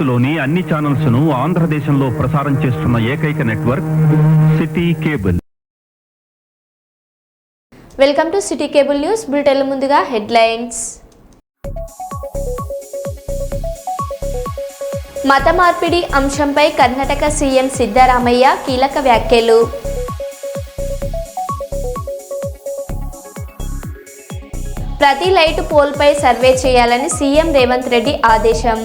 భారత్లోని అన్ని ఛానల్స్ ను ఆంధ్రదేశంలో ప్రసారం చేస్తున్న ఏకైక network city cable. Welcome to city cable news bulletin. ముందుగా హెడ్లైన్స్. మత మార్పిడి అంశంపై కర్ణాటక సీఎం సిద్ధరామయ్య కీలక వ్యాఖ్యలు. ప్రతి లైటు పోల్పై సర్వే చేయాలని సీఎం రేవంత్ రెడ్డి ఆదేశం.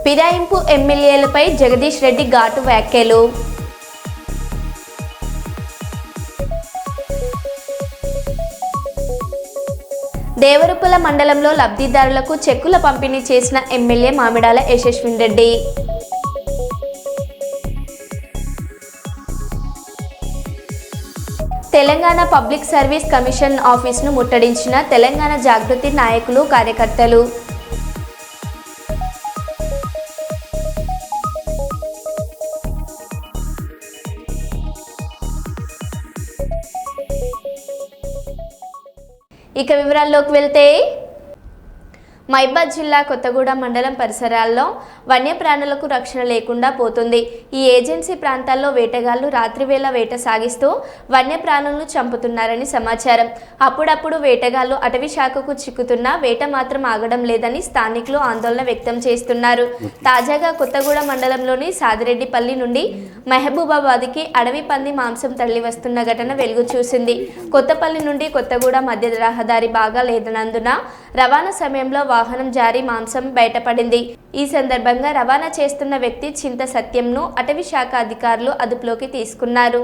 ఫిరాయింపు ఎమ్మెల్యేలపై జగదీష్ రెడ్డి ఘాటు వ్యాఖ్యలు. దేవరుపుల మండలంలో లబ్ధిదారులకు చెక్కుల పంపిణీ చేసిన MLA Mamidala Yashaswini Reddy. Telangana public service commission ఆఫీసును ముట్టడించిన తెలంగాణ జాగృతి నాయకులు, కార్యకర్తలు. ఇక వివరాల్లోకి వెళ్తే, మహబూబాబాద్ జిల్లా కొత్తగూడెం మండలం పరిసరాల్లో వన్యప్రాణులకు రక్షణ లేకుండా పోతుంది. ఈ ఏజెన్సీ ప్రాంతాల్లో వేటగాళ్లు రాత్రివేళ వేట సాగిస్తూ వన్యప్రాణులను చంపుతున్నారని సమాచారం. అప్పుడప్పుడు వేటగాళ్లు అటవీ శాఖకు చిక్కుతున్నా వేట మాత్రం ఆగడం లేదని స్థానికులు ఆందోళన వ్యక్తం చేస్తున్నారు. తాజాగా కొత్తగూడెం మండలంలోని సాదిరెడ్డిపల్లి నుండి మహబూబాబాద్కి అడవి పంది మాంసం తరలి వస్తున్న ఘటన వెలుగు చూసింది. కొత్తపల్లి నుండి కొత్తగూడెం మధ్య రహదారి బాగా లేదన్నందున రవాణా సమయంలో వాహనం జారి మాంసం బయటపడింది. ఈ సందర్భంగా రవాణా చేస్తున్న వ్యక్తి చింత సత్యంను అటవీ శాఖ అధికారులు అదుపులోకి తీసుకున్నారు.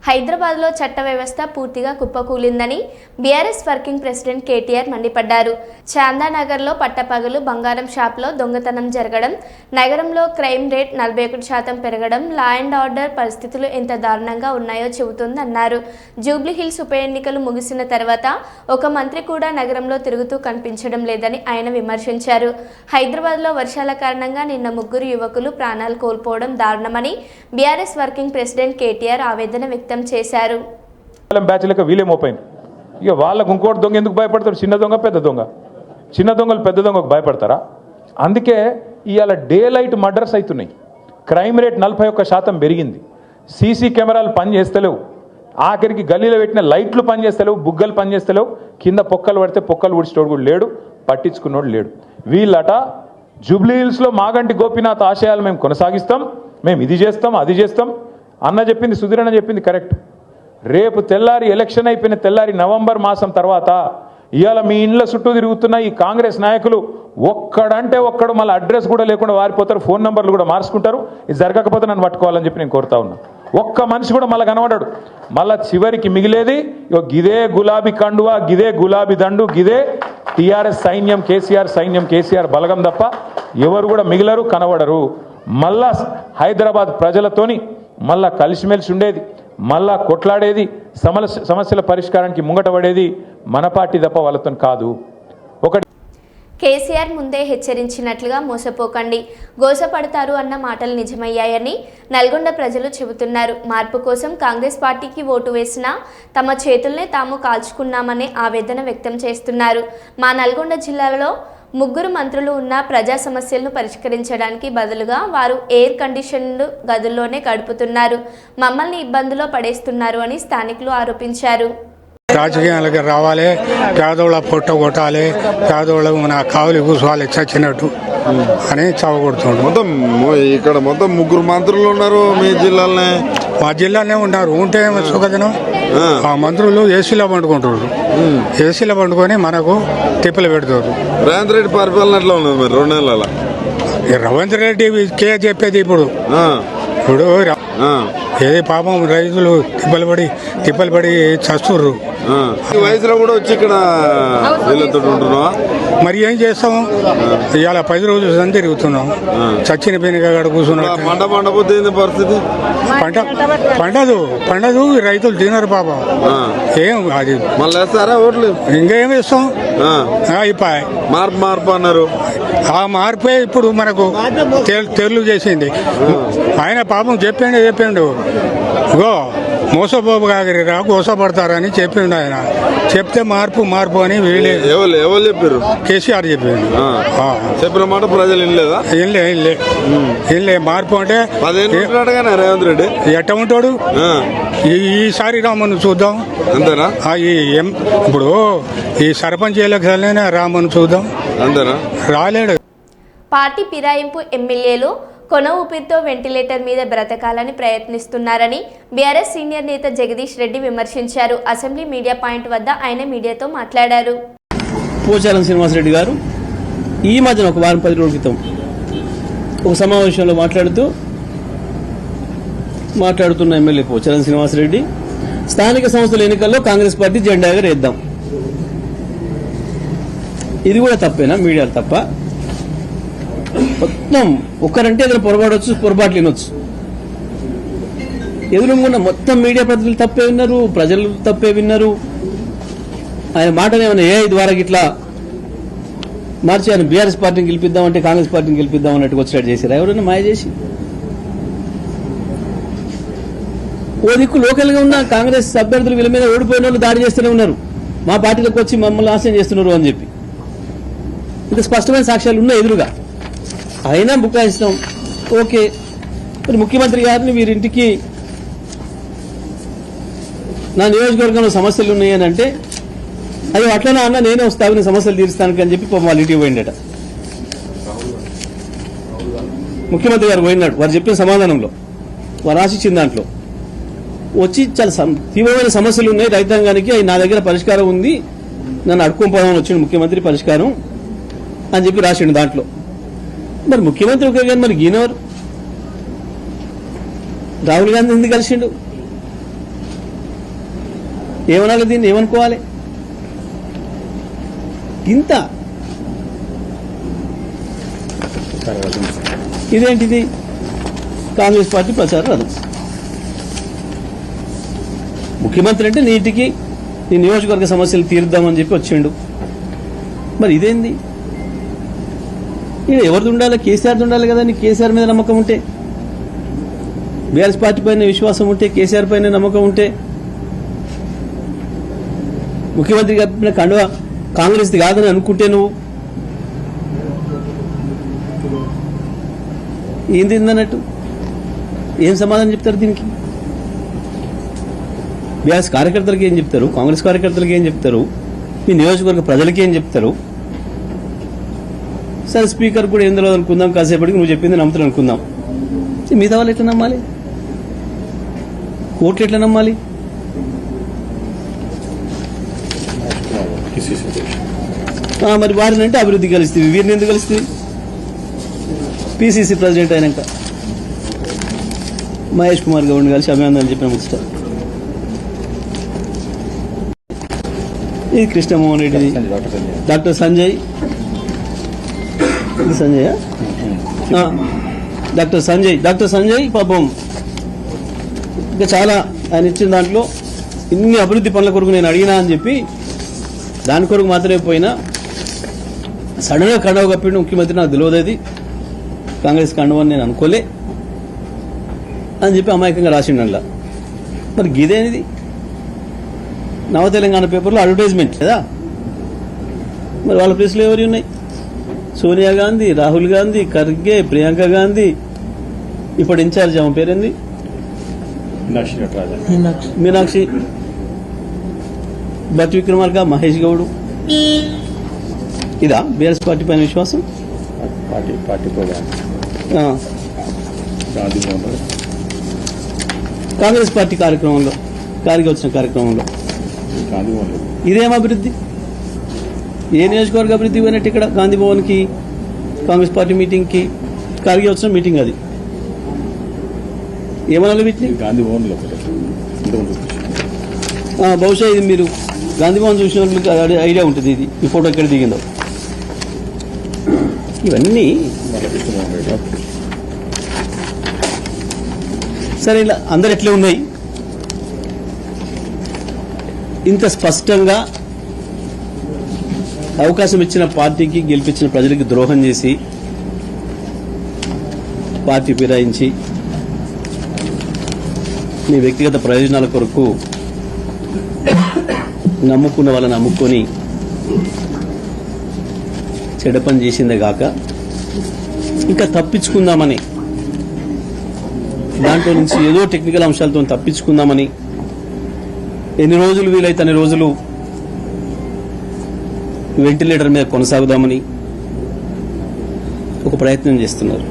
హైదరాబాద్లో చట్ట వ్యవస్థ పూర్తిగా కుప్పకూలిందని బీఆర్ఎస్ వర్కింగ్ ప్రెసిడెంట్ కేటీఆర్ మండిపడ్డారు. చాందానగర్లో పట్టపగలు బంగారం షాప్లో దొంగతనం జరగడం, నగరంలో క్రైమ్ రేట్ 41% పెరగడం, లా అండ్ ఆర్డర్ పరిస్థితులు ఎంత దారుణంగా ఉన్నాయో చెబుతుందన్నారు. జూబ్లీహిల్స్ ఉప ఎన్నికలు ముగిసిన తర్వాత ఒక మంత్రి కూడా నగరంలో తిరుగుతూ కనిపించడం లేదని ఆయన విమర్శించారు. హైదరాబాద్లో వర్షాల కారణంగా నిన్న 3 యువకులు ప్రాణాలు కోల్పోవడం దారుణమని బీఆర్ఎస్ వర్కింగ్ ప్రెసిడెంట్ కేటీఆర్ ఆవేదన వ్యక్తం చేశారు. బ్యాచ్లకు వీలేమోపోయింది. ఇక వాళ్ళకు ఇంకోటి దొంగ ఎందుకు భయపడతారు? చిన్న దొంగ పెద్ద దొంగ. చిన్న దొంగలు పెద్ద దొంగకు భయపడతారా? అందుకే ఇవాళ డే లైట్ మర్డర్స్ అవుతున్నాయి. క్రైమ్ రేట్ 41% పెరిగింది. సీసీ కెమెరాలు పనిచేస్తలేవు. ఆఖరికి గల్లీలో పెట్టిన లైట్లు పనిచేస్తలేవు, బుగ్గలు పనిచేస్తలేవు. కింద పొక్కలు పడితే పొక్కలు ఊడ్చేటోడు కూడా లేడు, పట్టించుకున్నోడు లేడు. వీళ్ళట జూబ్లీహిల్స్లో మాగంటి గోపీనాథ్ ఆశయాలు మేము కొనసాగిస్తాం, మేము ఇది చేస్తాం అది చేస్తాం అన్న చెప్పింది, సుధీరన్న చెప్పింది కరెక్ట్. రేపు తెల్లారి ఎలక్షన్ అయిపోయిన తెల్లారి నవంబర్ మాసం తర్వాత ఇవాళ మీ ఇండ్ల చుట్టూ తిరుగుతున్న ఈ కాంగ్రెస్ నాయకులు ఒక్కడంటే ఒక్కడు మళ్ళీ అడ్రస్ కూడా లేకుండా వారిపోతారు, ఫోన్ నెంబర్లు కూడా మార్చుకుంటారు. ఇది జరగకపోతే నన్ను పట్టుకోవాలని చెప్పి నేను కోరుతా ఉన్నా. ఒక్క మనిషి కూడా మళ్ళీ కనబడాడు. మళ్ళీ చివరికి మిగిలేది గిదే గులాబీ కండువా, గిదే గులాబీ దండు, గిదే టీఆర్ఎస్ సైన్యం, కేసీఆర్ సైన్యం, కేసీఆర్ బలగం తప్ప ఎవరు కూడా మిగిలరు, కనబడరు. మళ్ళా హైదరాబాద్ ప్రజలతోని మళ్ళా కలిసిమెలిసి ఉండేది, మళ్ళా కొట్లాడేది, సమస్యల పరిష్కారానికి ముంగటపడేది మన పార్టీ తప్ప వాళ్ళతో కాదు. ఒకటి, కేసీఆర్ ముందే హెచ్చరించినట్లుగా మోసపోకండి, గోసపడతారు అన్న మాటలు నిజమయ్యాయని నల్గొండ ప్రజలు చెబుతున్నారు. మార్పు కోసం కాంగ్రెస్ పార్టీకి ఓటు వేసినా తమ చేతుల్నే తాము కాల్చుకున్నామనే ఆవేదన వ్యక్తం చేస్తున్నారు. మా నల్గొండ జిల్లాలో 3 మంత్రులు ఉన్న ప్రజా సమస్యలను పరిష్కరించడానికి బదులుగా వారు ఎయిర్ కండిషన్డ్ గదుల్లోనే గడుపుతున్నారు, మమ్మల్ని ఇబ్బందులో పడేస్తున్నారు అని స్థానికులు ఆరోపించారు. రాజకీయాలకు రావాలి, పేదోళ్ళ పొట్ట కొట్టాలి, పేదోళ్ళకు మన కావులు కూర్చోవాలి చచ్చినట్టు అని చవగొడుతుండ్రు. మొత్తం ఇక్కడ మొత్తం 3 మంత్రులు ఉన్నారు మీ జిల్లాలోనే. మా జిల్లాలోనే ఉన్నారు. ఉంటే సుఖదినం ఆ మంత్రులు ఏసీలో పండుకుంటారు, ఏసీలో పండుకొని మనకు తిప్పలు పెడతారు. రేవంత్ రెడ్డి పరిపాలన ఎట్లా ఉన్నది మరి 2 నెలల? రేవంత్ రెడ్డి కే చెప్పేది ఇప్పుడు ఏది పాపం రైతులు తిప్పలు పడి చస్తుర్రు. ఈ వయసులో కూడా వచ్చి ఇక్కడ వీళ్ళతో ఉంటున్నావా? మరి ఏం చేస్తాం, ఇవాళ 10 రోజులు సంది తిరుగుతున్నాం. చచ్చిన పెనుగడ కూర్చున్నాం. పంట పండపోతే ఏంది పరిస్థితి? పండదు రైతులు తినరు పాపం. ఏం అది మళ్ళీ వేస్తారా ఓట్లు? ఇంకేం వేస్తాం. అయిపోయి మార్పు అన్నారు. ఆ మార్పే ఇప్పుడు మనకు తెలు చేసింది. ఆయన పాపం చెప్పిండు ఇగో మోసపోబు కాగరిరా గోసపడతారని చెప్పిండు. ఆయన చెప్తే మార్పు అని వీళ్ళే ఎవరు చెప్పారు? కేసీఆర్ చెప్పిండు. చెప్పిన మాట ప్రజలు వినలేదా? ఏం మార్పు అంటే 10 రేవంత్ రెడ్డి ఎట్ట ఉంటాడు. ఈసారి రామను చూద్దాం అంతేనా? ఇప్పుడు ఈ సర్పంచ్ ఎలక్షన్లైనా రామను చూద్దాం అంతేనా? రాలేడు. పార్టీ ఫిరాయింపు ఎమ్మెల్యేలు కొన ఊపిరితో వెంటిలేటర్ మీద బ్రతకాలని ప్రయత్నిస్తున్నారని బీఆర్ఎస్ సీనియర్ నేత జగదీష్ రెడ్డి విమర్శించారు. అసెంబ్లీ మీడియా పాయింట్ వద్ద ఆయన మీడియాతో మాట్లాడారు. పోచారం శ్రీనివాసరెడ్డి గారు ఈ మధ్యన ఒక వారం 10 రోజుల క్రితం ఒక సమావేశంలో మాట్లాడుతున్న ఎమ్మెల్యే పోచారం శ్రీనివాసరెడ్డి స్థానిక సంస్థల ఎన్నికల్లో కాంగ్రెస్ పార్టీ జెండా ఎగరేద్దాం. ఇది కూడా తప్పేనా? మీడియా తప్ప? మొత్తం ఒక్కరంటే ఏదైనా పొరపాట్లు వినొచ్చు. ఎదురుగా మొత్తం మీడియా ప్రతినిధులు తప్పే విన్నారు, ప్రజలు తప్పే విన్నారు. ఆయన మాటనే ఏమైనా AI ద్వారా ఇట్లా మార్చి ఆయన బీఆర్ఎస్ పార్టీని గెలిపిద్దామంటే కాంగ్రెస్ పార్టీని గెలిపిద్దాం అన్నట్టుగా వచ్చేటట్టు చేశారు. ఎవరైనా మాయ చేసి ఓ దిక్కు లోకల్ గా ఉన్న కాంగ్రెస్ అభ్యర్థులు వీళ్ళ మీద ఓడిపోయిన వాళ్ళు దాడి చేస్తూనే ఉన్నారు. మా పార్టీలోకి వచ్చి మమ్మల్ని ఆశయం చేస్తున్నారు అని చెప్పి ఇంత స్పష్టమైన సాక్ష్యాలు ఉన్నాయి ఎదురుగా. అయినా బుకాయిస్తాం. ఓకే, మరి ముఖ్యమంత్రి గారిని వీరింటికి నా నియోజకవర్గంలో సమస్యలు ఉన్నాయని అంటే అయ్యో అట్లనే అన్న నేనే వస్తాను నీ సమస్యలు తీరుస్తానికి అని చెప్పి వాళ్ళ ఇంటికి పోయిండట. ముఖ్యమంత్రి గారు పోయినాడు. వారు చెప్పిన సమాధానంలో వారు ఆశించిన దాంట్లో వచ్చి చాలా తీవ్రమైన సమస్యలు ఉన్నాయి రైతాంగానికి, అవి నా దగ్గర పరిష్కారం ఉంది, నన్ను అడుక్కోపోదామని వచ్చిండు ముఖ్యమంత్రి పరిష్కారం అని చెప్పి రాసిండు దాంట్లో. మరి ముఖ్యమంత్రి ఒకే కానీ మరి గీనవరు రాహుల్ గాంధీ ఎందుకు కలిసిండు? ఏమనాలి దీన్ని? ఏమనుకోవాలి? ఇంత ఇదేంటిది? కాంగ్రెస్ పార్టీ ప్రచార రథం. ముఖ్యమంత్రి అంటే నీటికి నీ నియోజకవర్గ సమస్యలు తీరుద్దామని చెప్పి వచ్చిండు. మరి ఇదేంది? ఇది ఎవరిది ఉండాలి? కేసీఆర్ది ఉండాలి కదా. నీ కేసీఆర్ మీద నమ్మకం ఉంటే, బీఆర్ఎస్ పార్టీ పైన విశ్వాసం ఉంటే, కేసీఆర్ పైన నమ్మకం ఉంటే, ముఖ్యమంత్రి గారి కండువా కాంగ్రెస్ది కాదని అనుకుంటే నువ్వు ఏంది అన్నట్టు ఏం సమాధానం చెప్తారు దీనికి? బీఆర్ఎస్ కార్యకర్తలకి ఏం చెప్తారు? కాంగ్రెస్ కార్యకర్తలకి ఏం చెప్తారు? ఈ నియోజకవర్గ ప్రజలకి ఏం చెప్తారు? సరే, స్పీకర్ కూడా ఏం తెలియదు అనుకుందాం, కాసేపటికి నువ్వు చెప్పింది నమ్ముతాను అనుకుందాం. మిగతా వాళ్ళు ఎట్లా నమ్మాలి? కోర్టు ఎట్లా నమ్మాలి? మరి వారిని అంటే అభివృద్ధి కలుస్తుంది, వీరిని ఎందుకు కలుస్తుంది? PCC ప్రెసిడెంట్ అయినాక మహేష్ కుమార్ గౌడ్ని కలిసి అభినందనలు చెప్పిన ముచ్చట. ఇది కృష్ణమోహన్ రెడ్డి, డాక్టర్ సంజయ్, ఇది సంజయ్, డాక్టర్ సంజయ్ పాపం ఇంకా చాలా ఆయన ఇచ్చిన దాంట్లో ఇన్ని అభివృద్ధి పనుల కొరకు నేను అడిగినా అని చెప్పి దాని కొరకు మాత్రమే పోయినా సడన్ గా కండవ కప్పిండు ముఖ్యమంత్రి. నాకు తెలియదు అది కాంగ్రెస్ కండవ అని నేను అనుకోలే అని చెప్పి అమాయకంగా రాసిండు అందులో. మరి గిదేనిది? నవ తెలంగాణ పేపర్లో అడ్వర్టైజ్మెంట్ కదా. మరి వాళ్ళ ప్లేస్లో ఎవరు ఉన్నాయి? సోనియా గాంధీ, రాహుల్ గాంధీ, ఖర్గే, ప్రియాంక గాంధీ, ఇప్పుడు ఇన్ఛార్జ్ ఆమె పేరేంది, మీనాక్షి, బట్ విక్రమార్క, మహేష్ గౌడ్. ఇదా బీఆర్ఎస్ పార్టీ పైన విశ్వాసం? కాంగ్రెస్ పార్టీ కార్యక్రమంలో కారికి వచ్చిన కార్యక్రమంలో ఇదేం అభివృద్ధి? ఏ నియోజకవర్గ అభివృద్ధి పోయినట్టు ఇక్కడ గాంధీ భవన్ కి కాంగ్రెస్ పార్టీ మీటింగ్ కి కార్గి వచ్చిన మీటింగ్ అది ఏమనాలి వీటిని? గాంధీ భవన్ లో బహుశా ఇది మీరు గాంధీ భవన్ చూసిన వాళ్ళకి ఐడియా ఉంటుంది ఇది ఈ ఫోటో ఎక్కడ దిగిందో. ఇవన్నీ సరే ఇలా అందరు ఎట్లా ఉన్నాయి, ఇంత స్పష్టంగా అవకాశం ఇచ్చిన పార్టీకి గెలిపించిన ప్రజలకి ద్రోహం చేసి పార్టీ ఫిరాయించి మీ వ్యక్తిగత ప్రయోజనాల కొరకు నమ్ముకున్న వాళ్ళని నమ్ముకొని చెడ్డ పని చేసిందే గాక ఇంకా తప్పించుకుందామని దాంట్లో నుంచి ఏదో టెక్నికల్ అంశాలతో తప్పించుకుందామని ఎన్ని రోజులు వీలైతే అన్ని రోజులు వెంటిలేటర్ మీద కొనసాగుదామని ఒక ప్రయత్నం చేస్తున్నారు.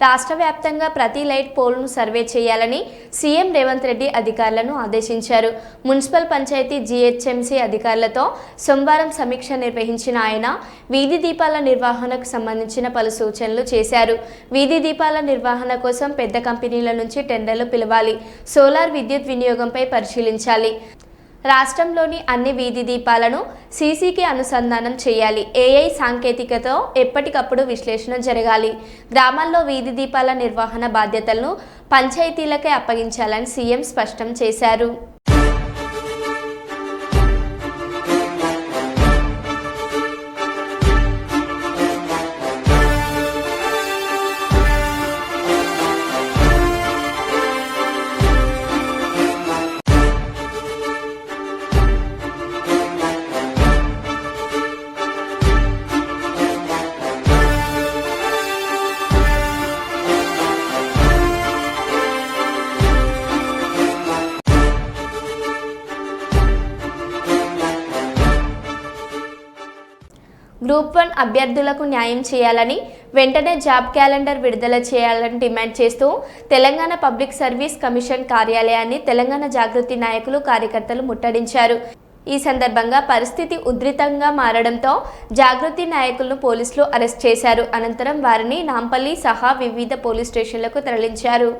రాష్ట్ర వ్యాప్తంగా ప్రతి లైట్ పోల్ను సర్వే చేయాలని సీఎం రేవంత్ రెడ్డి అధికారులను ఆదేశించారు. మున్సిపల్ పంచాయతీ జీహెచ్ఎంసీ అధికారులతో సోమవారం సమీక్ష నిర్వహించిన ఆయన వీధి దీపాల నిర్వహణకు సంబంధించిన పలు సూచనలు చేశారు. వీధి దీపాల నిర్వహణ కోసం పెద్ద కంపెనీల నుంచి టెండర్లు పిలవాలి, సోలార్ విద్యుత్ వినియోగంపై పరిశీలించాలి, రాష్ట్రంలోని అన్ని వీధి దీపాలను సీసీకి అనుసంధానం చేయాలి, ఏఐ సాంకేతికతో ఎప్పటికప్పుడు విశ్లేషణ జరగాలి, గ్రామాల్లో వీధి దీపాల నిర్వహణ బాధ్యతలను పంచాయతీలకే అప్పగించాలని సీఎం స్పష్టం చేశారు. గ్రూప్ 1 అభ్యర్థులకు న్యాయం చేయాలని, వెంటనే జాబ్ క్యాలెండర్ విడుదల చేయాలని డిమాండ్ చేస్తూ తెలంగాణ పబ్లిక్ సర్వీస్ కమిషన్ కార్యాలయాన్ని తెలంగాణ జాగృతి నాయకులు, కార్యకర్తలు ముట్టడించారు. ఈ సందర్భంగా పరిస్థితి ఉధృతంగా మారడంతో జాగృతి నాయకులను పోలీసులు అరెస్ట్ చేశారు. అనంతరం వారిని నాంపల్లి సహా వివిధ పోలీస్ స్టేషన్లకు తరలించారు.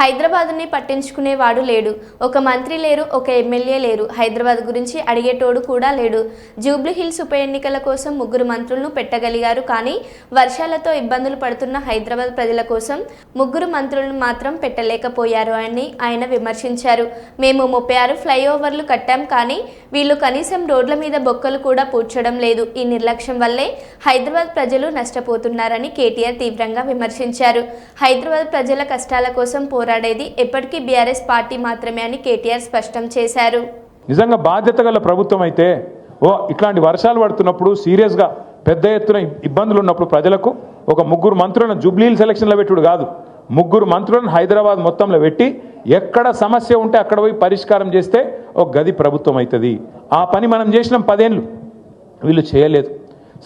హైదరాబాద్ని పట్టించుకునేవాడు లేడు, ఒక మంత్రి లేరు, ఒక ఎమ్మెల్యే లేరు, హైదరాబాద్ గురించి అడిగేటోడు కూడా లేడు. జూబ్లీ హిల్స్ ఉప ఎన్నికల కోసం 3 మంత్రులను పెట్టగలిగారు, కానీ వర్షాలతో ఇబ్బందులు పడుతున్న హైదరాబాద్ ప్రజల కోసం 3 మంత్రులను మాత్రం పెట్టలేకపోయారు అని ఆయన విమర్శించారు. మేము 36 ఫ్లైఓవర్లు కట్టాం, కానీ వీళ్ళు కనీసం రోడ్ల మీద బొక్కలు కూడా పూడ్చడం లేదు. ఈ నిర్లక్ష్యం వల్లే హైదరాబాద్ ప్రజలు నష్టపోతున్నారని కేటీఆర్ తీవ్రంగా విమర్శించారు. హైదరాబాద్ ప్రజల కష్టాల కోసం పోరాడేది ఎప్పటికీ బీఆర్ఎస్ పార్టీ మాత్రమే అని కేటీఆర్ స్పష్టం చేశారు. నిజంగా బాధ్యత గల ప్రభుత్వం అయితే ఇట్లాంటి వర్షాలు పడుతున్నప్పుడు సీరియస్గా పెద్ద ఎత్తున ఇబ్బందులు ఉన్నప్పుడు ప్రజలకు ఒక 3 మంత్రులను జూబ్లీ హిల్స్ ఎలక్షన్లో పెట్టుడు కాదు, 3 మంత్రులను హైదరాబాద్ మొత్తంలో పెట్టి ఎక్కడ సమస్య ఉంటే అక్కడ పోయి పరిష్కారం చేస్తే ఒక గది ప్రభుత్వం అవుతుంది. ఆ పని మనం చేసినాం 10 ఏళ్ళు, వీళ్ళు చేయలేదు.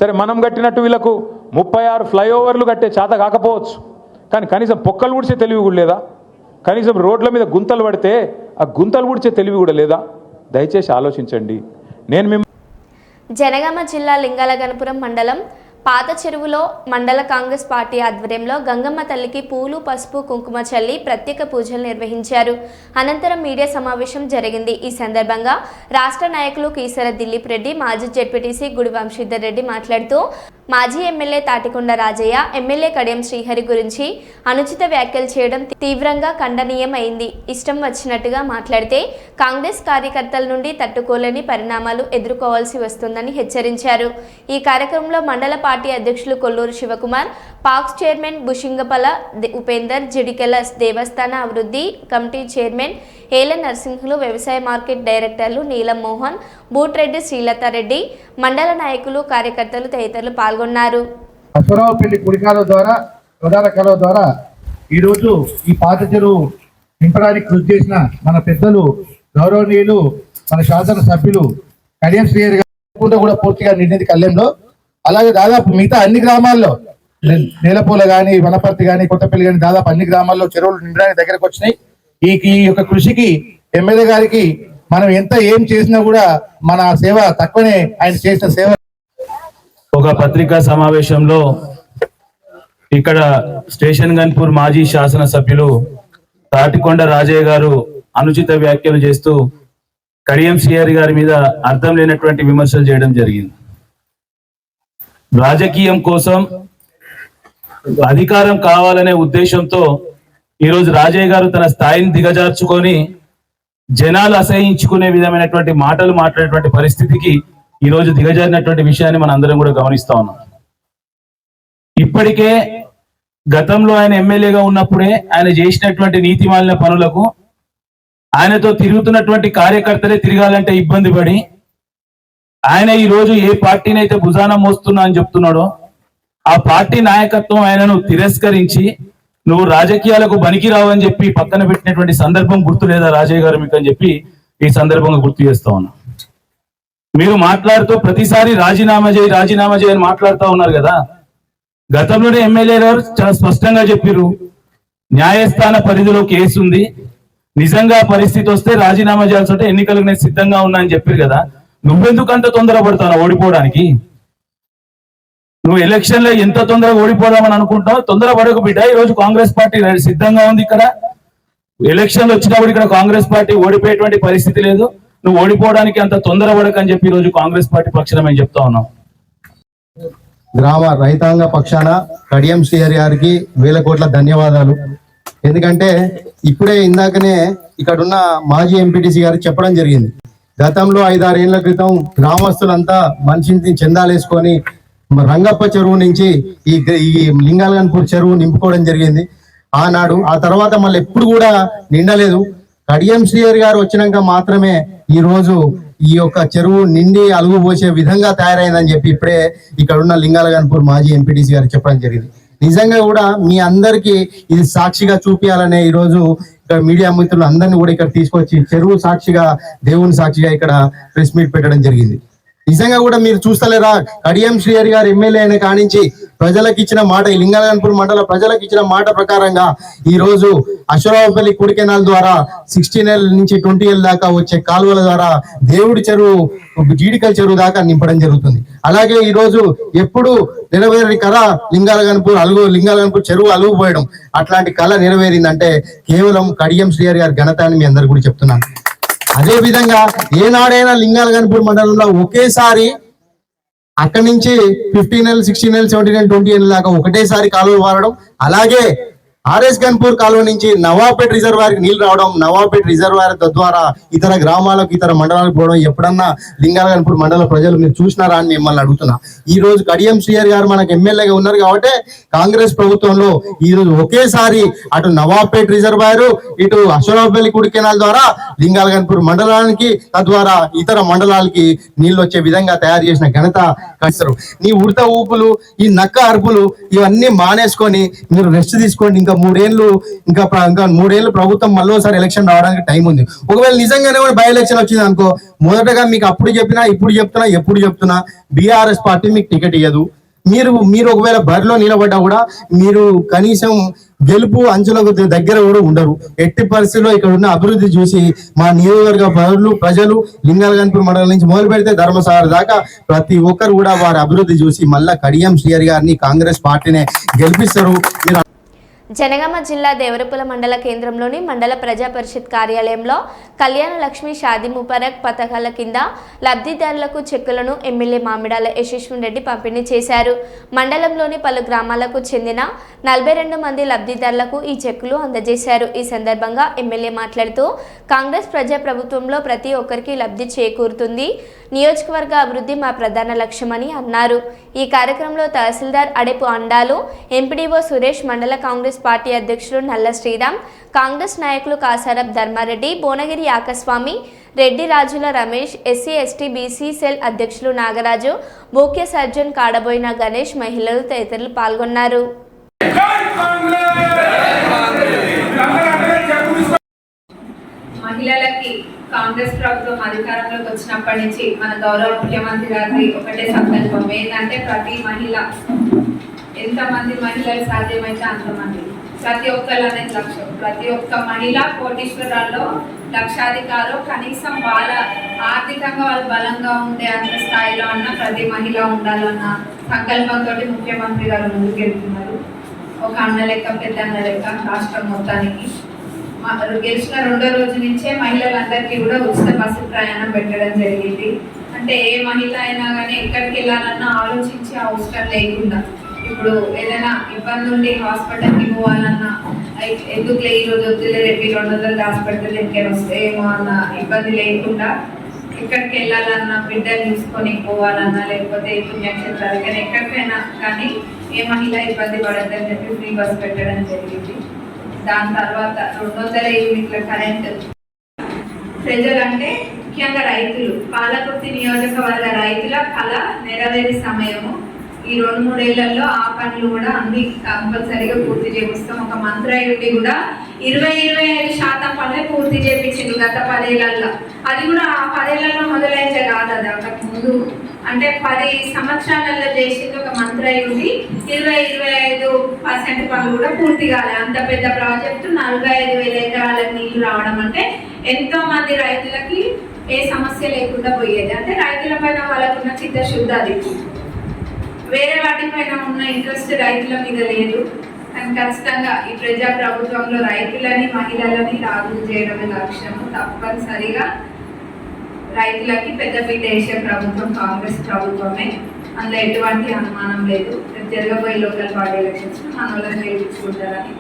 సరే, మనం కట్టినట్టు వీళ్ళకు 36 ఫ్లైఓవర్లు కట్టే చేత కాకపోవచ్చు, కానీ కనీసం పొక్కలు ఊడ్చే తెలివి కూడా లేదా? కనీసం రోడ్ల మీద గుంతలు పడితే ఆ గుంతలు ఊడ్చే తెలివి కూడా లేదా? దయచేసి ఆలోచించండి. జనగామ జిల్లా లింగాలగనపురం మండలం పాత చెరువులో మండల కాంగ్రెస్ పార్టీ ఆధ్వర్యంలో గంగమ్మ తల్లికి పూలు, పసుపు, కుంకుమ చల్లి ప్రత్యేక పూజలు నిర్వహించారు. అనంతరం మీడియా సమావేశం జరిగింది. ఈ సందర్భంగా రాష్ట్ర నాయకులు కీసర దిలీప్ రెడ్డి, మాజీ జెడ్పీటీసీ గుడి వంశీధర్ రెడ్డి మాట్లాడుతూ మాజీ ఎమ్మెల్యే తాటికొండ రాజయ్య, ఎమ్మెల్యే కడియం శ్రీహరి గురించి అనుచిత వ్యాఖ్యలు చేయడం తీవ్రంగా ఖండనీయమైంది. ఇష్టం వచ్చినట్టుగా మాట్లాడితే కాంగ్రెస్ కార్యకర్తల నుండి తట్టుకోలేని పరిణామాలు ఎదుర్కోవాల్సి వస్తుందని హెచ్చరించారు. ఈ కార్యక్రమంలో మండల పార్టీ అధ్యక్షులు కొల్లూరు శివకుమార్, పాక్స్ చైర్మన్ బుషింగపల ఉపేందర్, జిడికెల దేవస్థాన అభివృద్ధి కమిటీ చైర్మన్ ఏల నరసింహులు, వ్యవసాయ మార్కెట్ డైరెక్టర్లు నీలం మోహన్, బూట్రెడ్డి శ్రీలతారెడ్డి, మండల నాయకులు, కార్యకర్తలు తదితరులు పాల్గొన్నారు. అశ్వరావుపల్లి కుడికాల ద్వారా ప్రధాన కాలువ ద్వారా ఈరోజు ఈ పాత చెరువు నింపడానికి కృషి చేసిన మన పెద్దలు గౌరవనీయులు మన శాసన సభ్యులు కడియం శ్రీహరి గారు కూడా పూర్తిగా నిండింది కళ్యాణంలో. అలాగే దాదాపు మిగతా అన్ని గ్రామాల్లో నేలపూల కానీ వనపర్తి కానీ కొత్తపల్లి కానీ దాదాపు అన్ని గ్రామాల్లో చెరువులు నిండడానికి దగ్గరకు వచ్చినాయి. ఈ యొక్క కృషికి ఎమ్మెల్యే గారికి మనం ఏం చేసినా కూడా మన సేవ తక్కువనే. ఆయన చేసిన సేవ ఒక పత్రికా సమావేశంలో ఇక్కడ స్టేషన్ గన్పూర్ మాజీ శాసనసభ్యులు తాటికొండ రాజయ్య గారు అనుచిత వ్యాఖ్యలు చేస్తూ కడియం శ్రీహరి గారి మీద అర్థం లేనటువంటి విమర్శలు చేయడం జరిగింది. రాజకీయం కోసం అధికారం కావాలనే ఉద్దేశంతో ఈరోజు రాజయ్య గారు తన స్థాయిని దిగజార్చుకొని జనాలు అసహించుకునే విధమైనటువంటి మాటలు మాట్లాడేటువంటి పరిస్థితికి ఈరోజు దిగజారినటువంటి విషయాన్ని మనం అందరం కూడా గమనిస్తా ఉన్నాం. ఇప్పటికే గతంలో ఆయన ఎమ్మెల్యేగా ఉన్నప్పుడే ఆయన చేసినటువంటి నీతిమాలిన పనులకు ఆయనతో తిరుగుతున్నటువంటి కార్యకర్తలే తిరగాలంటే ఇబ్బంది పడి ఆయన ఈరోజు ఏ పార్టీని అయితే భుజాన మోస్తున్నా అని చెప్తున్నాడో ఆ పార్టీ నాయకత్వం ఆయనను తిరస్కరించి నువ్వు రాజకీయాలకు బనికిరావు అని చెప్పి పక్కన పెట్టినటువంటి సందర్భం గుర్తు లేదా రాజయ్య గారు మీకు అని చెప్పి ఈ సందర్భంగా గుర్తు చేస్తా ఉన్నా. మీరు మాట్లాడుతూ ప్రతిసారి రాజీనామా చేయి అని మాట్లాడుతూ ఉన్నారు కదా. గతంలోనే ఎమ్మెల్యే గారు చాలా స్పష్టంగా చెప్పారు, న్యాయస్థాన పరిధిలో కేసు ఉంది, నిజంగా పరిస్థితి వస్తే రాజీనామా చేయాల్సి ఉంటే ఎన్నికలకు నేను సిద్ధంగా ఉన్నా అని చెప్పారు కదా. నువ్వెందుకంత తొందరపడతావు ఓడిపోవడానికి? నువ్వు ఎలక్షన్ లో ఎంత తొందరగా ఓడిపోదామని అనుకుంటావు? తొందరపడకు బిడ్డ. ఈ రోజు కాంగ్రెస్ పార్టీ సిద్ధంగా ఉంది. ఇక్కడ ఎలక్షన్లు వచ్చినప్పుడు ఇక్కడ కాంగ్రెస్ పార్టీ ఓడిపోయేటువంటి పరిస్థితి లేదు. నువ్వు ఓడిపోవడానికి అంత తొందరపడకు అని చెప్పి ఈ రోజు కాంగ్రెస్ పార్టీ పక్షాన మేము చెప్తా ఉన్నాం. గ్రామ రైతాంగ పక్షాన కడియం శ్రీహరి గారికి 1000 కోట్ల ధన్యవాదాలు. ఎందుకంటే ఇప్పుడే ఇందాకనే ఇక్కడున్న మాజీ ఎంపీటీసీ గారు చెప్పడం జరిగింది. గతంలో 5-6 ఏళ్ల క్రితం గ్రామస్తులంతా మనిషిని చందాలేసుకొని రంగప్ప చెరువు నుంచి ఈ లింగాలగన్పూర్ చెరువు నింపుకోవడం జరిగింది ఆనాడు. ఆ తర్వాత మళ్ళీ ఎప్పుడు కూడా నిండలేదు. కడియం శ్రీహరి గారు వచ్చినాక మాత్రమే ఈ రోజు ఈ యొక్క చెరువు నిండి అలుగు పోసే విధంగా తయారైందని చెప్పి ఇప్పుడే ఇక్కడ ఉన్న లింగాలగన్పూర్ మాజీ ఎంపీటీసీ గారు చెప్పడం జరిగింది. నిజంగా కూడా మీ అందరికీ ఇది సాక్షిగా చూపించాలనే ఈ రోజు ఇక్కడ మీడియా మిత్రులు అందరినీ కూడా ఇక్కడ తీసుకొచ్చి చెరువు సాక్షిగా దేవుని సాక్షిగా ఇక్కడ ప్రెస్ మీట్ పెట్టడం జరిగింది. నిజంగా కూడా మీరు చూస్తలేరా, కడియం శ్రీహరి గారు ఎమ్మెల్యే అయిన కానించి ప్రజలకు ఇచ్చిన మాట, ఈ లింగాలగన్పూర్ మండల ప్రజలకు ఇచ్చిన మాట ప్రకారంగా ఈ రోజు అశ్వరావుపల్లి కుడి కెనాల్ ద్వారా 16 నుంచి 20 దాకా వచ్చే కాలువల ద్వారా దేవుడి చెరువు, జీడికల్ చెరువు దాకా నింపడం జరుగుతుంది. అలాగే ఈ రోజు ఎప్పుడు నెరవేరని కళ లింగాలగన్పూర్ చెరువు అలుగుపోయడం, అట్లాంటి కళ నెరవేరిందంటే కేవలం కడియం శ్రీహరి గారి ఘనత అని మీ అందరు కూడా చెప్తున్నాను. అదే విధంగా ఏనాడైనా లింగాలగన్పూర్ మండలంలో ఒకేసారి అక్కడి నుంచి 15 16 17 20 దాకా ఒకటేసారి కాలువలు వారడం, అలాగే ఆర్ఎస్ గన్పూర్ కాలువ నుంచి నవాబ్పేట రిజర్వాయర్కి నీళ్లు రావడం, నవాబ్పేట రిజర్వాయర్ తద్వారా ఇతర గ్రామాలకు ఇతర మండలాలకు పోవడం ఎప్పుడన్నా లింగాలగన్పూర్ మండల ప్రజలు మీరు చూసినారా అని మిమ్మల్ని అడుగుతున్నా. ఈ రోజు కడియం శ్రీహరి గారు మనకు ఎమ్మెల్యేగా ఉన్నారు కాబట్టి కాంగ్రెస్ ప్రభుత్వంలో ఈ రోజు ఒకేసారి అటు నవాబ్పేట రిజర్వాయర్ ఇటు అశ్వరావుపల్లి కుడి కెనాల్ ద్వారా లింగాలగన్పూర్ మండలానికి తద్వారా ఇతర మండలాలకి నీళ్లు వచ్చే విధంగా తయారు చేసిన ఘనత కనిస్తారు. నీ ఉడత ఊపులు, ఈ నక్క అరుపులు ఇవన్నీ మానేసుకొని మీరు రెస్ట్ తీసుకోండి. ఇంకా 3 ఏళ్ళు ప్రభుత్వం మళ్ళీసారి ఎలక్షన్ రావడానికి టైం ఉంది. ఒకవేళ నిజంగానే కూడా బై ఎలక్షన్ వచ్చింది అనుకో, మొదటగా మీకు అప్పుడు చెప్పినా ఎప్పుడు చెప్తున్నా బీఆర్ఎస్ పార్టీ మీకు టికెట్ ఇవ్వదు. మీరు ఒకవేళ బరిలో నిలబడ్డా కూడా మీరు కనీసం గెలుపు అంచులకు దగ్గర కూడా ఉండరు. ఎట్టి పరిస్థితుల్లో ఇక్కడ ఉన్న అభివృద్ధి చూసి మా నియోజకవర్గ ప్రజలు లింగాలగన్పూర్ మండలం నుంచి మొదలు పెడితే ధర్మసాగర్ దాకా ప్రతి ఒక్కరు కూడా వారి అభివృద్ధి చూసి మళ్ళా కడియం శ్రీహరి గారిని కాంగ్రెస్ పార్టీనే గెలిపిస్తారు. జనగామ జిల్లా దేవరపుల మండల కేంద్రంలోని మండల ప్రజా పరిషత్ కార్యాలయంలో కళ్యాణ లక్ష్మి షాదీ ముబారక్ పథకాల కింద లబ్ధిదారులకు చెక్కులను ఎమ్మెల్యే మామిడాల యశస్విని రెడ్డి పంపిణీ చేశారు. మండలంలోని పలు గ్రామాలకు చెందిన 42 మంది లబ్ధిదారులకు ఈ చెక్కులు అందజేశారు. ఈ సందర్భంగా ఎమ్మెల్యే మాట్లాడుతూ కాంగ్రెస్ ప్రజా ప్రభుత్వంలో ప్రతి ఒక్కరికి లబ్ధి చేకూరుతుంది, నియోజకవర్గ అభివృద్ధి మా ప్రధాన లక్ష్యమని అన్నారు. ఈ కార్యక్రమంలో తహసీల్దార్ అడెపు అండాలు, ఎంపీడీఓ సురేష్, మండల కాంగ్రెస్ పార్టీ అధ్యక్షుడు నల్ల శ్రీరామ్, కాంగ్రెస్ నాయకులు కాసారప్ ధర్మారెడ్డి, భువనగిరి యాకస్వామి, రెడ్డి రాజుల Ramesh, SC ST BC cell అధ్యక్షులు నాగరాజు, ముఖ్య సర్జన్ కాడబోయిన గణేష్, మహిళలు తదితరులు పాల్గొన్నారు. మహిళలకి కాంగ్రెస్ ప్రభుత్వం అధికారంలోకి వచ్చినప్పటి నుంచి మన గౌరవ ముఖ్యమంత్రి గారి ఒకటే సంకల్పం ఏంటంటే ప్రతి మహిళ ఎంతమంది మహిళలు సాధ్యమైతే అంతమంది, ప్రతి ఒక్కరు అనేది లక్ష్యం. ప్రతి ఒక్క మహిళ కోటీశ్వరాల్లో లక్షాధికారు కనీసం వాళ్ళ ఆర్థికంగా వాళ్ళు బలంగా ఉండే అంత స్థాయిలో అన్న ప్రతి మహిళ ఉండాలన్న సంకల్పంతో ముఖ్యమంత్రి గారు ముందుకెళ్తున్నారు. ఒక అన్న లెక్క, పెద్ద అన్న లెక్క రాష్ట్రం మొత్తానికి. గెలిచిన 2వ రోజు నుంచే మహిళలందరికీ కూడా ఉచిత బస్సు ప్రయాణం పెట్టడం జరిగింది. అంటే ఏ మహిళ అయినా కానీ ఎక్కడికి వెళ్ళాలన్నా ఆలోచించే అవసరం లేకుండా, ఇప్పుడు ఏదైనా ఇబ్బంది ఉండి హాస్పిటల్కి పోవాలన్నా ఎందుకులే ఈరోజు వద్దులే రేపు 200 హాస్పిటల్ ఎక్కడ వస్తాయేమో అన్న ఇబ్బంది లేకుండా, ఎక్కడికి వెళ్ళాలన్నా బిడ్డలు తీసుకొని పోవాలన్నా లేకపోతే పుణ్యక్షేత్రాలకి ఎక్కడికైనా కానీ ఏ మహిళ ఇబ్బంది పడద్దని చెప్పి ఫ్రీ బస్ పెట్టడం జరిగింది. దాని తర్వాత 200 యూనిట్ల కరెంట్. ప్రజలంటే ముఖ్యంగా రైతులు, పాలకుర్తి నియోజకవర్గ రైతుల కళ నెరవేరే సమయము. ఈ 2-3 ఏళ్లలో ఆ పనులు కూడా అన్ని కంపల్సరీగా పూర్తి చేపిస్తాం. ఒక మంత్రాయుడి కూడా 20-25% పనులే పూర్తి చేపించింది గత 10 ఏళ్లలో. అది కూడా ఆ 10 ఏళ్లలో మొదలైతే కాదు, అది అంతకు ముందు అంటే 10 సంవత్సరాలలో చేసింది ఒక మంత్రాయుడి. 20-25% పనులు కూడా పూర్తి కాలే. అంత పెద్ద ప్రాజెక్టు 45,000 ఎకరాలకు నీళ్లు రావడం అంటే ఎంతో మంది రైతులకి ఏ సమస్య లేకుండా పోయేది. అంటే రైతుల పైన వాళ్ళకున్న చిత్తశుద్ధి అది. వేరే వాటిపైన ఉన్న ఇంట్రెస్ట్ రైతుల మీద లేదు. కానీ ఖచ్చితంగా ఈ ప్రజా ప్రభుత్వంలో రైతులని, మహిళలని రాజు చేయడమే లక్ష్యము. తప్పనిసరిగా రైతులకి పెద్దపీట వేసే ప్రభుత్వం కాంగ్రెస్ ప్రభుత్వమే, అందులో ఎటువంటి అనుమానం లేదు. జరగబోయే లోకల్ బాడీ ఎలక్షన్స్ మన వాళ్ళని గెలిపించుకుంటారని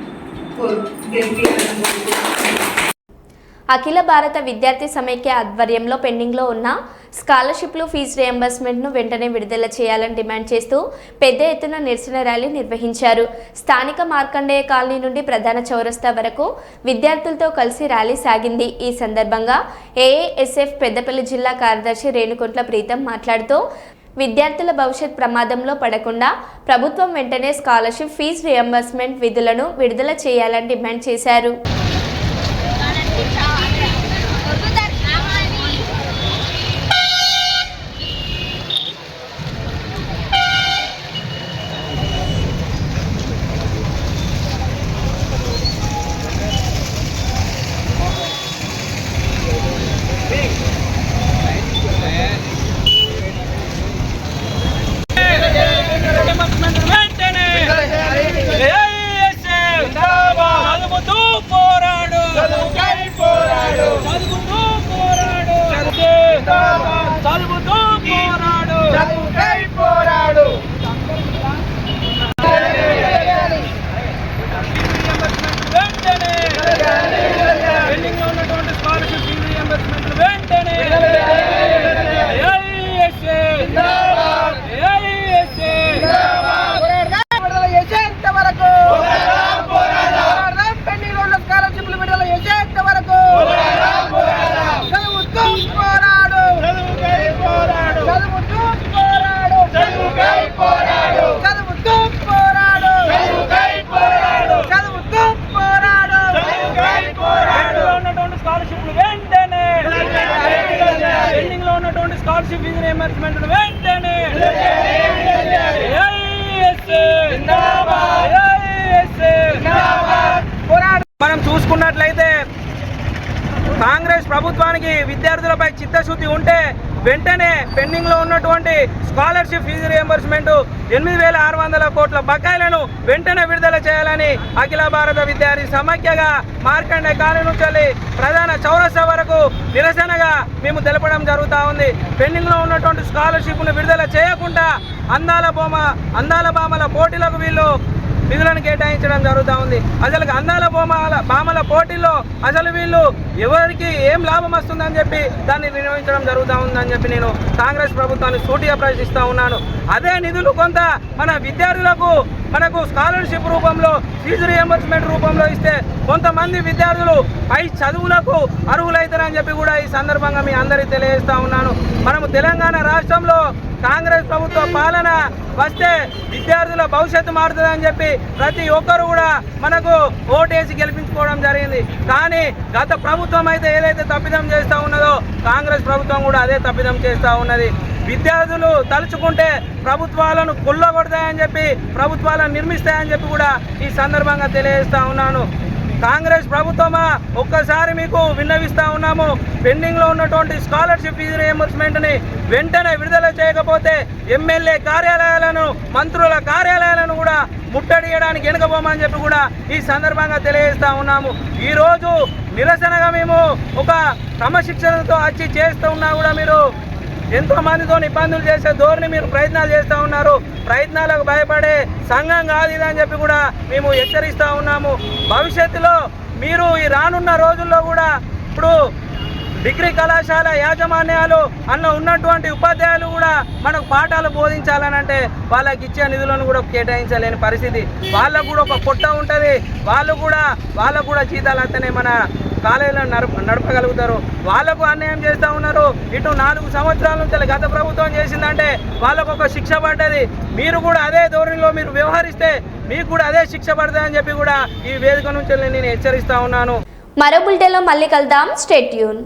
అఖిల భారత విద్యార్థి సమైక్య ఆధ్వర్యంలో పెండింగ్లో ఉన్న స్కాలర్షిప్లు, ఫీజు రియంబర్స్మెంట్ను వెంటనే విడుదల చేయాలని డిమాండ్ చేస్తూ పెద్ద ఎత్తున నిరసన ర్యాలీ నిర్వహించారు. స్థానిక మార్కండేయ కాలనీ నుండి ప్రధాన చౌరస్తా వరకు విద్యార్థులతో కలిసి ర్యాలీ సాగింది. ఈ సందర్భంగా ఏఏఎస్ఎఫ్ పెద్దపల్లి జిల్లా కార్యదర్శి రేణుకుంట్ల ప్రీతం మాట్లాడుతూ విద్యార్థుల భవిష్యత్ ప్రమాదంలో పడకుండా ప్రభుత్వం వెంటనే స్కాలర్షిప్, ఫీజు రియంబర్స్మెంట్ విధులను విడుదల చేయాలని డిమాండ్ చేశారు. మనం చూసుకున్నట్లయితే కాంగ్రెస్ ప్రభుత్వానికి విద్యార్థులపై చిత్తశుద్ధి ఉంటే వెంటనే పెండింగ్ లో ఉన్నటువంటి స్కాలర్షిప్, ఫీజు రియంబర్స్మెంట్ 8,600 కోట్ల బకాయిలను వెంటనే విడుదల చేయాలని అఖిల భారత విద్యార్థి సమైక్యగా మార్కండే కాలనీ నుంచి ప్రధాన చౌరస్తా వరకు నిరసనగా మేము తెలపడం జరుగుతూ ఉంది. పెండింగ్ లో ఉన్నటువంటి స్కాలర్షిప్ ను విడుదల చేయకుండా అందాల భామల పోటీలకు వీళ్ళు నిధులను కేటాయించడం జరుగుతూ ఉంది. అసలు అందాల భామల పోటీల్లో అసలు వీళ్ళు ఎవరికి ఏం లాభం వస్తుందని చెప్పి దాన్ని నిర్వహించడం జరుగుతూ ఉందని చెప్పి నేను కాంగ్రెస్ ప్రభుత్వాన్ని సూటిగా ప్రశ్నిస్తూ ఉన్నాను. అదే నిధులు కొంత మన విద్యార్థులకు మనకు స్కాలర్షిప్ రూపంలో ఫీజు రియంబర్స్మెంట్ రూపంలో ఇస్తే కొంతమంది విద్యార్థులు పై చదువులకు అర్హులైతారని చెప్పి కూడా ఈ సందర్భంగా మీ అందరికీ తెలియజేస్తా ఉన్నాను. మనము తెలంగాణ రాష్ట్రంలో కాంగ్రెస్ ప్రభుత్వ పాలన వస్తే విద్యార్థుల భవిష్యత్తు మారుతుందని చెప్పి ప్రతి ఒక్కరు కూడా మనకు ఓటేసి గెలిపించుకోవడం జరిగింది. కానీ గత ప్రభుత్వం అయితే ఏదైతే తప్పిదం చేస్తూ ఉన్నదో కాంగ్రెస్ ప్రభుత్వం కూడా అదే తప్పిదం చేస్తూ ఉన్నది. విద్యార్థులు తలుచుకుంటే ప్రభుత్వాలను కొల్లగొడతాయని చెప్పి ప్రభుత్వాలను నిర్మిస్తాయని చెప్పి కూడా ఈ సందర్భంగా తెలియజేస్తా ఉన్నాను. కాంగ్రెస్ ప్రభుత్వమా ఒక్కసారి మీకు విన్నవిస్తా ఉన్నాము, పెండింగ్ లో ఉన్నటువంటి స్కాలర్షిప్ ఫీజు రియంబర్స్మెంట్ ని వెంటనే విడుదల చేయకపోతే ఎమ్మెల్యే కార్యాలయాలను మంత్రుల కార్యాలయాలను కూడా ముట్టడియడానికి వెనుకపోమని చెప్పి కూడా ఈ సందర్భంగా తెలియజేస్తా ఉన్నాము. ఈ రోజు నిరసనగా మేము ఒక క్రమశిక్షణతో వచ్చి చేస్తూ ఉన్నా కూడా మీరు ఎంతో మందితో ఇబ్బందులు చేసే ధోరణి మీరు ప్రయత్నాలు చేస్తూ ఉన్నారు. ప్రయత్నాలకు భయపడే సంఘం కాదు ఇదని చెప్పి కూడా మేము హెచ్చరిస్తూ ఉన్నాము. భవిష్యత్తులో మీరు ఈ రానున్న రోజుల్లో కూడా ఇప్పుడు డిగ్రీ కళాశాల యాజమాన్యాలు అన్న ఉన్నటువంటి ఉపాధ్యాయులు కూడా మనకు పాఠాలు బోధించాలనంటే వాళ్ళకి ఇచ్చే నిధులను కూడా కేటాయించలేని పరిస్థితి. వాళ్ళకు కూడా ఒక పొట్ట ఉంటుంది, వాళ్ళకు కూడా జీతాలు అంతనే మన కాలేజీలను నడపగలుగుతారు. వాళ్లకు అన్యాయం చేస్తూ ఉన్నారు. ఇటు 4 సంవత్సరాల నుంచి గత ప్రభుత్వం చేసిందంటే వాళ్ళకు ఒక శిక్ష పడ్డది. మీరు కూడా అదే ధోరణిలో మీరు వ్యవహరిస్తే మీకు కూడా అదే శిక్ష పడుతుందని చెప్పి కూడా ఈ వేదిక నుంచి నేను హెచ్చరిస్తా ఉన్నాను. మరో బులెటిన్లో మళ్ళీ కలుద్దాం. Stay tune.